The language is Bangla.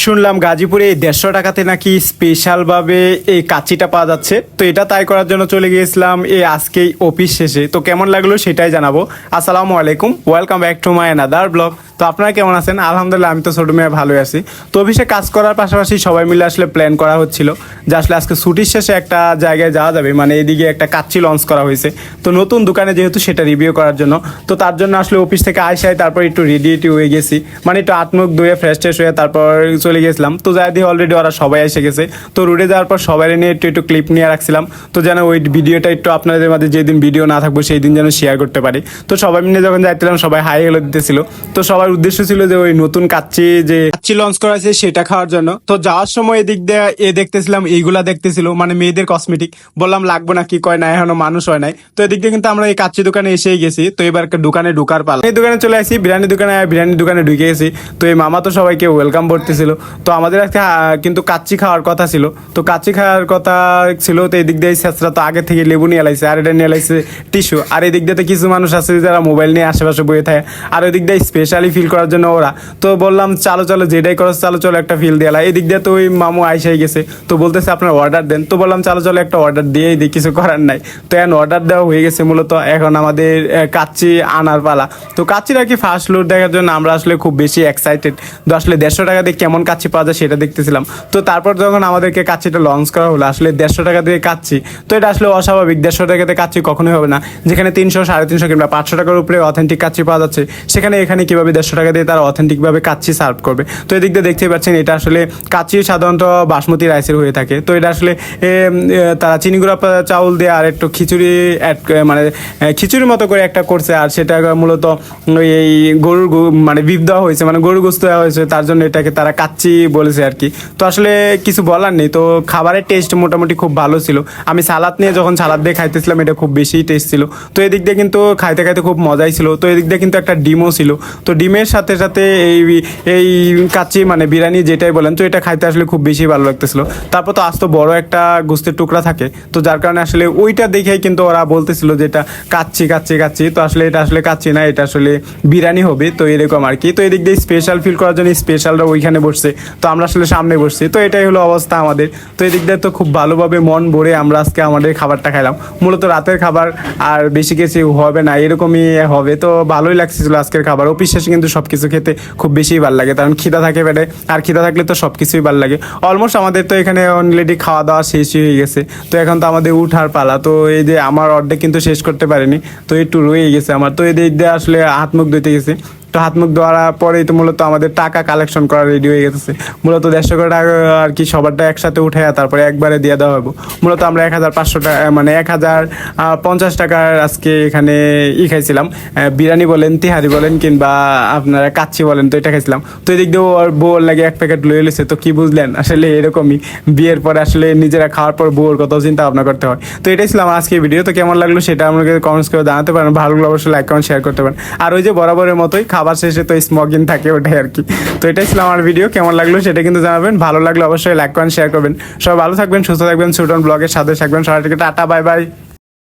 শুনলাম গাজীপুরে এই 150 টাকাতে নাকি স্পেশাল ভাবে এই কাচ্চিটা পাওয়া যাচ্ছে। তো এটা তাই করার জন্য চলে গিয়েছিলাম এই আজকেই অফিস শেষে। তো কেমন লাগলো সেটাই জানাবো। আসসালামু আলাইকুম, welcome back to my another blog. তো আপনারা কেমন আছেন? আলহামদুলিল্লাহ আমি তো ছোট মেয়ে ভালোই আছি। তো অফিসে কাজ করার পাশাপাশি সবাই মিলে আসলে প্ল্যান করা হচ্ছিল যে আসলে আজকে ছুটির শেষে একটা জায়গায় যাওয়া যাবে, মানে এদিকে একটা কাচ্চি লঞ্চ করা হয়েছে। তো নতুন দোকানে যেহেতু সেটা রিভিউ করার জন্য, তো তার জন্য আসলে অফিস থেকে আইসাই তারপর একটু রেডি হয়ে গেছি, মানে একটু হাত মুখ ধুয়ে ফ্রেশ ট্রেশ হয়ে তারপর চলে গেছিলাম। তো যাই দিয়ে অলরেডি ওরা সবাই এসে গেছে। তো রুটে যাওয়ার পর সবাই নিয়ে একটু ক্লিপ নিয়ে রাখছিলাম, তো যেন ওই ভিডিওটা একটু আপনাদের মাঝে যেদিন ভিডিও না থাকবো সেই দিন যেন শেয়ার করতে পারি। তো সবাই মিলে যখন যাইছিলাম সবাই হাই হেলো দিতেছিল। তো সবার উদ্দেশ্য ছিল যে ওই নতুন কাচ্চি লঞ্চ করা হয়েছে সেটা খাওয়ার জন্য। তো যাওয়ার সময় এদিক দিয়ে দেখতেছিলাম এইগুলা দেখতেছিল, মানে মেয়েদের কসমেটিক। বললাম লাগবো না, কি কয় না, এখনো মানুষ হয় নাই। তো এদিক দিয়ে কিন্তু আমরা এই কাচ্চি দোকানে এসেই গেছি। তো এবার দোকানে ঢুকার পালা, এই দোকানে চলে আসি, বিরিয়ানি দোকানে ঢুকে গেছি। তো এই মামা তো সবাইকে ওয়েলকাম করতেছিল। তো আমাদের আজকে কিন্তু কাচ্চি খাওয়ার কথা ছিল। তো কাচ্চি খাওয়ার কথা ছিল, তো এদিক দিয়ে ছেঁচড়া তো আগে থেকে লেবু নিয়ে লাইছে, আর এটা নিয়ে লাইছে টিস্যু। আর এদিক দিয়ে কিছু মানুষ আছে যারা মোবাইল নিয়ে আশেপাশে বয়ে থাকে, আর ওই দিক দিয়ে স্পেশালি ফিল করার জন্য ওরা। তো বললাম চলো যেটাই করো চলো একটা ফিল দিয়ে। এদিক দিয়ে তো ওই মামু আইসাই গেছে, তো বলতেছে আপনার অর্ডার দেন। তো বললাম চলো একটা অর্ডার দিয়েই দিই, কিছু করার নাই। তো এখন অর্ডার দেওয়া হয়ে গেছে। মূলত এখন আমাদের কাচ্চি আনার পালা। তো কাচ্চির আর কি ফার্স্ট লুট দেখার জন্য আমরা আসলে খুব বেশি এক্সাইটেড। তো আসলে 150 টাকা দিয়ে কেমন কাচ্চি পাওয়া যায় সেটা দেখতেছিলাম। তো তারপর যখন আমাদেরকে কাচ্চিটা লঞ্চ করা হলো, আসলে 150 টাকা দিয়ে কাচ্চি, তো এটা আসলে অস্বাভাবিক। 150 টাকাতে কাচ্চি কখনোই হবে না। যেখানে 300, 350 কিংবা 500 টাকার উপরে অথেন্টিক কাচ্চি পাওয়া যাচ্ছে, এখানে কিভাবে 150 টাকা দিয়ে তারা অথেন্টিক ভাবে কাচ্চি সার্ভ করবে। তো এদিক দিয়ে দেখতেই পাচ্ছেন, এটা আসলে কাচ্চি সাধারণত বাসমতি রাইসের হয়ে থাকে। তো এটা আসলে তারা চিনি গুঁড়া চাউল দিয়ে আর একটু খিচুড়ি মানে খিচুড়ির মতো করে একটা করছে। আর সেটা মূলত এই গরুর মানে বিফ দেওয়া হয়েছে, মানে গরুর গোস্ত দেওয়া হয়েছে, তার জন্য এটাকে তারা কাচ্চি বলেছে আর কি। তো আসলে কিছু বলার নেই। তো খাবারের টেস্ট মোটামুটি খুব ভালো ছিল। আমি সালাদ নিয়ে যখন সালাদ দিয়ে খাইতেছিলাম, এটা খুব বেশি টেস্ট ছিল। তো এদিক দিয়ে কিন্তু খাইতে খুব মজাই ছিল। তো এদিক দিয়ে কিন্তু একটা ডিমও ছিল। তো ডিমের সাথে সাথে এই কাচ্চি মানে বিরিয়ানি যেটাই বলেন, তো এটা খাইতে আসলে খুব বেশি ভালো লাগতেছিল। তারপর তো আস্ত বড় একটা গোস্তের টুকরা থাকে, তো যার কারণে আসলে ওইটা দেখেই কিন্তু ওরা বলতেছিল যে এটা কাচ্চি। তো আসলে এটা আসলে কাচ্চি না, এটা আসলে বিরিয়ানি হবে। তো এরকম আর কি। তো এদিক দিয়ে স্পেশাল ফিল করার জন্য স্পেশালরা ওইখানে বসছে, তো আমরা আসলে সামনে বসছি। তো এটাই হলো অবস্থা আমাদের। তো এদিক দিয়ে তো খুব ভালোভাবে মন ভরে আমরা আজকে আমাদের খাবারটা খাইলাম। মূলত রাতের খাবার আর বেশি কিছু হবে না, এরকমই হবে। তো ভালোই লাগছিল আজকের খাবার। অফিস শেষে কিন্তু সবকিছু খেতে খুব বেশি ভালো লাগে, কারণ খিদা থাকে পেটে, আর খিদা থাকলে তো সব কিছুই ভালো লাগে। অলমোস্ট আমাদের তো এখানে অলরেডি খাওয়া দাওয়া শেষই হয়ে গেছে। তো এখন তো আমাদের উঠার পালা। তো এই যে আমার অর্ধেক কিন্তু শেষ করতে পারিনি, তো একটু রয়ে গেছে আমার। তো এদিক দিয়ে আসলে হাত মুখ ধুতে গেছি। তো হাত মুখ ধোয়ার পরেই তো মূলত আমাদের টাকা কালেকশন করা রেডি হয়ে গেছে। মূলত 150 করে টাকা আর কি সবারটা একসাথে উঠে তারপরে একবারে দিয়ে দেওয়া হবে। মূলত আমরা 1500 টাকা মানে 1050 টাকার আজকে এখানে খাইছিলাম। বিরিয়ানি বলেন, তিহারি বলেন, কিংবা আপনারা কাচ্চি বলেন, তো এটা খাইছিলাম। তো এদিক দিয়ে ওর বউর লাগে 1 প্যাকেট লয়ে এসেছে। তো কি বুঝলেন, আসলে এরকমই বিয়ের পরে আসলে নিজেরা খাওয়ার পর বউর কথাও চিন্তা ভাবনা করতে হয়। তো এটাই ছিল আমার আজকের ভিডিও। তো কেমন লাগলো সেটা আমাকে কমেন্টস করে জানাতে পারেন। ভালো লাগলে অবশ্যই লাইক কমেন্ট শেয়ার করতে পারেন। আর ওই যে বরাবরের মতোই খাবার শেষে তো স্মোকিং থাকে, ওটাই আর কি। তো এটাই ছিল আমার ভিডিও। কেমন লাগলো সেটা কিন্তু জানাবেন। ভালো লাগলে অবশ্যই লাইক করেন, শেয়ার করবেন। সবাই ভালো থাকবেন, সুস্থ থাকবেন, সুটন ব্লগের সাথে থাকবেন। সবাইকে টাটা, বাই বাই।